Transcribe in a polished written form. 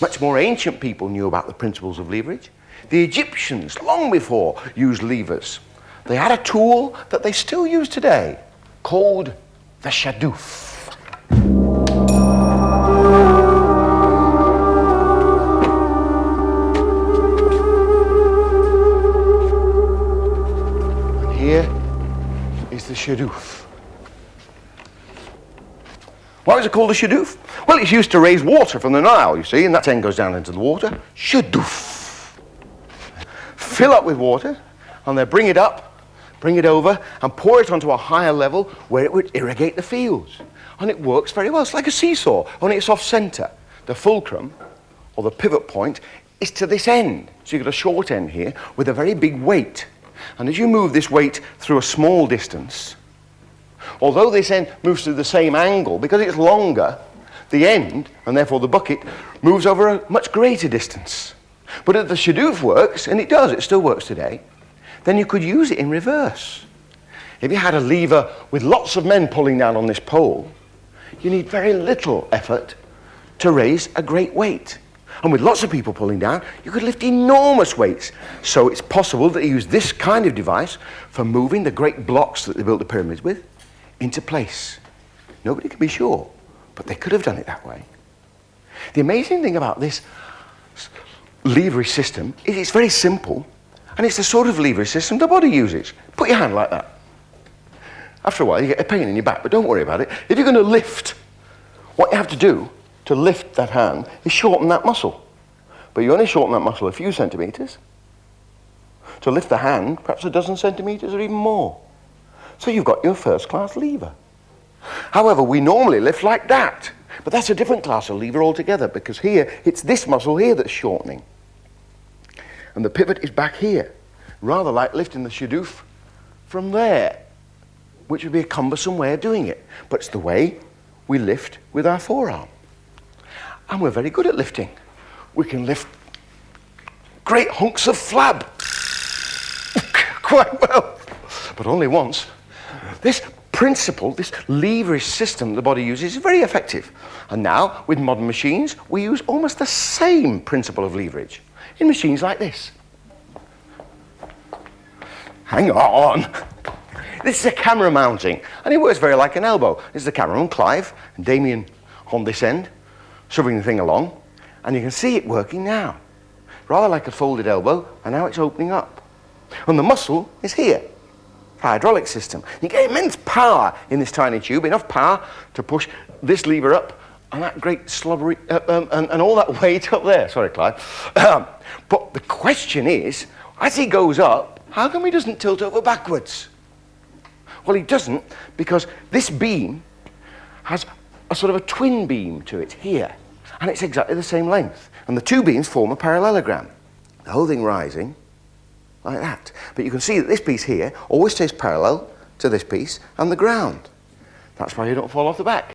Much more ancient people knew about the principles of leverage. The Egyptians, long before, used levers. They had a tool that they still use today, called the Shadoof. And here is the Shadoof. Why was it called a Shadoof? Well, it's used to raise water from the Nile, you see, and that then goes down into the water. Shadoof. Fill up with water, and then bring it up, bring it over, and pour it onto a higher level where it would irrigate the fields. And it works very well. It's like a seesaw, only it's off-center. The fulcrum, or the pivot point, is to this end. So you've got a short end here with a very big weight. And as you move this weight through a small distance, although this end moves through the same angle, because it's longer, the end, and therefore the bucket, moves over a much greater distance. But if the Shadoof works, and it does, it still works today, then you could use it in reverse. If you had a lever with lots of men pulling down on this pole, you need very little effort to raise a great weight. And with lots of people pulling down, you could lift enormous weights. So it's possible that you use this kind of device for moving the great blocks that they built the pyramids with into place. Nobody can be sure, but they could have done it that way. The amazing thing about this leverage system is it's very simple, and it's the sort of leverage system the body uses. Put your hand like that. After a while, you get a pain in your back, but don't worry about it. If you're going to lift, what you have to do to lift that hand is shorten that muscle. But you only shorten that muscle a few centimeters. To lift the hand, perhaps a dozen centimeters or even more. So you've got your first-class lever. However, we normally lift like that. But that's a different class of lever altogether, because here, it's this muscle here that's shortening. And the pivot is back here, rather like lifting the Shadoof from there, which would be a cumbersome way of doing it. But it's the way we lift with our forearm. And we're very good at lifting. We can lift great hunks of flab quite well, but only once. This principle, this leverage system the body uses is very effective. And now, with modern machines, we use almost the same principle of leverage in machines like this. Hang on. This is a camera mounting, and it works very like an elbow. This is the cameraman, Clive, and Damien on this end, shoving the thing along, and you can see it working now. Rather like a folded elbow, and now it's opening up. And the muscle is here. Hydraulic system. You get immense power in this tiny tube, enough power to push this lever up and that great slobbery, and all that weight up there. Sorry, Clive. But the question is, as he goes up, how come he doesn't tilt over backwards? Well, he doesn't, because this beam has a sort of a twin beam to it here, and it's exactly the same length. And the two beams form a parallelogram. The whole thing rising like that. But you can see that this piece here always stays parallel to this piece and the ground. That's why you don't fall off the back.